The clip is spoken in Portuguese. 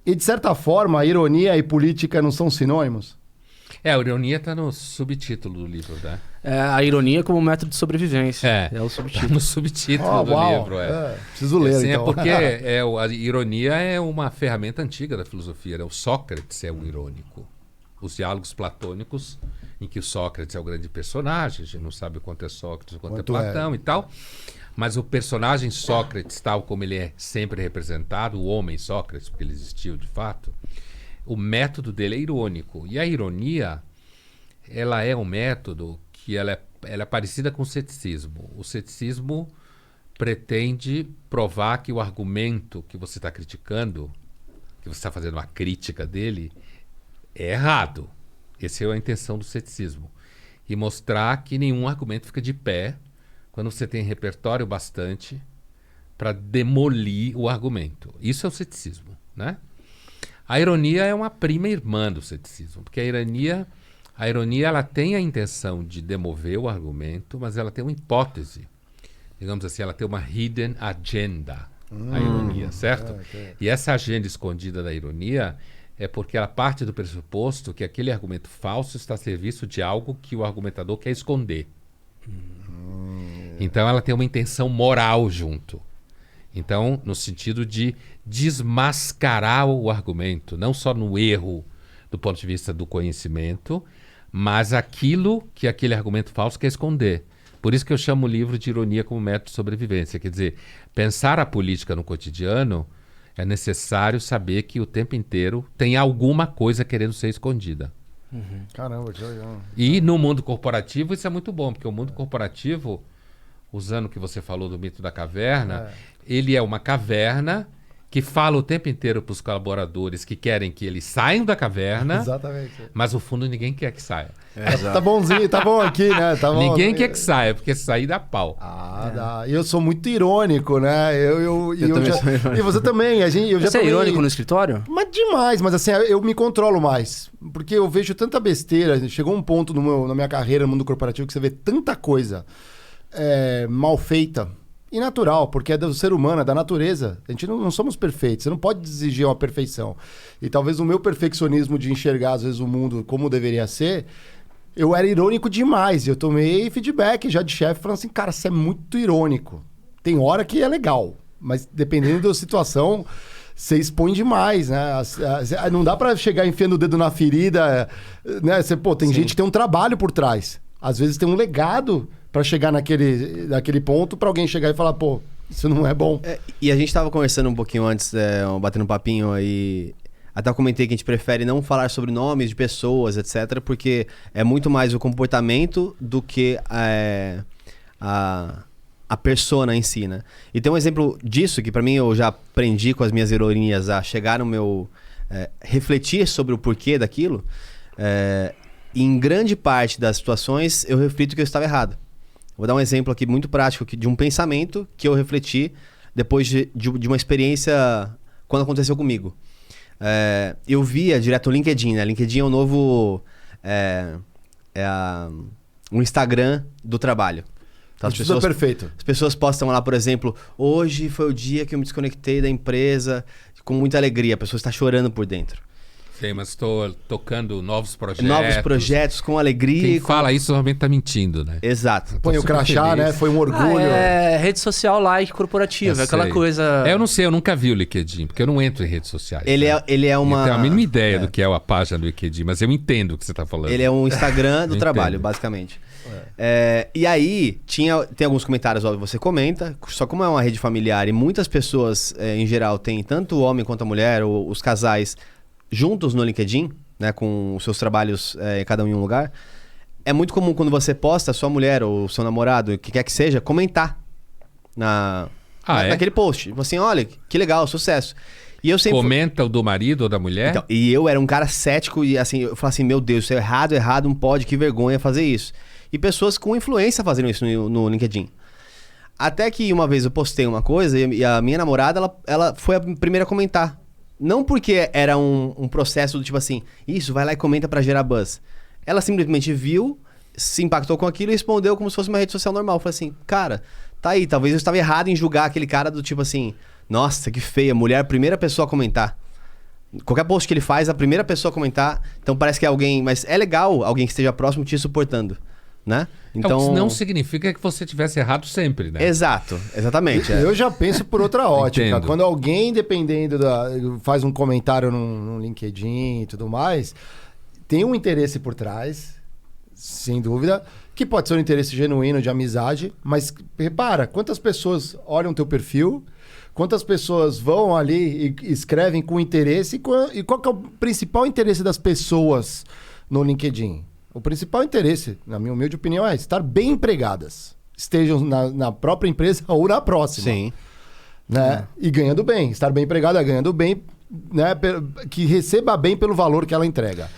E de certa forma, a ironia e política não são sinônimos? A ironia está no subtítulo do livro, né? A ironia como método de sobrevivência. É o tá subtítulo. no subtítulo do livro. Preciso ler, Assim, então. É porque a ironia é uma ferramenta antiga da filosofia, né? O Sócrates é um irônico. Os diálogos platônicos, em que o Sócrates é o grande personagem, a gente não sabe o quanto é Sócrates, o quanto é Platão e tal, mas o personagem Sócrates, tal como ele é sempre representado, o homem Sócrates, porque ele existiu de fato, o método dele é irônico. E a ironia, ela é um método que ela é parecida com o ceticismo. O ceticismo pretende provar que o argumento que você está criticando, que você está fazendo uma crítica dele, é errado. Essa é a intenção do ceticismo. E mostrar que nenhum argumento fica de pé quando você tem repertório bastante para demolir o argumento. Isso é o ceticismo, né? A ironia é uma prima irmã do ceticismo, porque a ironia ela tem a intenção de demover o argumento, mas ela tem uma hipótese. Digamos assim, ela tem uma hidden agenda, a ironia, certo? E essa agenda escondida da ironia é porque ela parte do pressuposto que aquele argumento falso está a serviço de algo que o argumentador quer esconder. Então ela tem uma intenção moral junto. Então, no sentido de desmascarar o argumento, não só no erro do ponto de vista do conhecimento, mas aquilo que aquele argumento falso quer esconder. Por isso que eu chamo o livro de ironia como método de sobrevivência. Quer dizer, pensar a política no cotidiano é necessário saber que o tempo inteiro tem alguma coisa querendo ser escondida. Caramba, que legal. E no mundo corporativo isso é muito bom, porque o mundo corporativo, usando o que você falou do mito da caverna, ele é uma caverna que fala o tempo inteiro para os colaboradores que querem que eles saiam da caverna, Exatamente. mas no fundo ninguém quer que saia. Tá bonzinho, tá bom aqui, né? Tá bom. Ninguém quer que saia, porque sair dá pau. Dá. E eu sou muito irônico, né? Eu também já... sou irônico. E você também. Você é irônico no escritório? Mas demais, mas assim, eu me controlo mais. Porque eu vejo tanta besteira. Chegou um ponto na minha carreira no mundo corporativo que você vê tanta coisa mal feita e natural, porque é do ser humano, é da natureza. A gente não somos perfeitos, você não pode exigir uma perfeição. E talvez o meu perfeccionismo de enxergar, às vezes, o mundo como deveria ser, eu era irônico demais. Eu tomei feedback já de chefe, falando assim, cara, você é muito irônico. Tem hora que é legal, mas dependendo da situação, você expõe demais, né? Não dá pra chegar enfiando o dedo na ferida, né? Tem gente que tem um trabalho por trás. Às vezes tem um legado para chegar naquele ponto, para alguém chegar e falar, pô, isso não é bom. E a gente tava conversando um pouquinho antes, batendo um papinho aí. Até eu comentei que a gente prefere não falar sobre nomes de pessoas, etc., porque é muito mais o comportamento do que a persona em si, né? E tem um exemplo disso que, para mim, eu já aprendi com as minhas ironias a chegar no meu... refletir sobre o porquê daquilo. Em grande parte das situações, eu reflito que eu estava errado. Vou dar um exemplo aqui muito prático de um pensamento que eu refleti depois de uma experiência quando aconteceu comigo. Eu via direto o LinkedIn, né? LinkedIn é o novo... o Instagram do trabalho. Então, Tudo é perfeito. As pessoas postam lá, por exemplo, hoje foi o dia que eu me desconectei da empresa com muita alegria. A pessoa está chorando por dentro. Sei, mas estou tocando novos projetos. Novos projetos, com alegria. Quem fala isso normalmente está mentindo, né? Exato. Põe o crachá, feliz. né? Foi um orgulho. Rede social like corporativa, aquela coisa... Eu não sei, eu nunca vi o LinkedIn, porque eu não entro em redes sociais. Ele é uma... Eu tenho a mínima ideia do que é a página do LinkedIn, mas eu entendo o que você está falando. Ele é um Instagram do Eu trabalho, entendo. basicamente. E aí, tem alguns comentários, óbvio, você comenta, só como é uma rede familiar e muitas pessoas, em geral, tem tanto o homem quanto a mulher, ou os casais, juntos no LinkedIn, né, com os seus trabalhos, cada um em um lugar, é muito comum quando você posta, sua mulher ou seu namorado, o que quer que seja, comentar naquele post. Tipo assim, olha, que legal, sucesso. E eu sempre... Comenta o do marido ou da mulher? Então, e eu era um cara cético e assim, eu falava assim, meu Deus, isso é errado, não pode, que vergonha fazer isso. E pessoas com influência fazendo isso no LinkedIn. Até que uma vez eu postei uma coisa e a minha namorada, ela foi a primeira a comentar. Não porque era um processo do tipo assim, isso, vai lá e comenta pra gerar buzz. Ela simplesmente viu, se impactou com aquilo e respondeu como se fosse uma rede social normal. Eu falei assim, cara, tá aí, talvez eu estava errado em julgar aquele cara do tipo assim, Nossa, que feia. Mulher, a primeira pessoa a comentar. Qualquer post que ele faz, a primeira pessoa a comentar. Então parece que é alguém... Mas é legal alguém que esteja próximo te suportando, né? Então... O que não significa que você tivesse errado sempre, né? Exato, exatamente. Eu já penso por outra ótica. Entendo. Quando alguém, dependendo faz um comentário no LinkedIn e tudo mais, tem um interesse por trás, sem dúvida, que pode ser um interesse genuíno de amizade, mas repara, quantas pessoas olham teu perfil, quantas pessoas vão ali e escrevem com interesse, e qual que é o principal interesse das pessoas no LinkedIn? O principal interesse, na minha humilde opinião, é estar bem empregadas. Estejam na própria empresa ou na próxima. Sim. Né? E ganhando bem. Estar bem empregada, ganhando bem, né? Que receba bem pelo valor que ela entrega.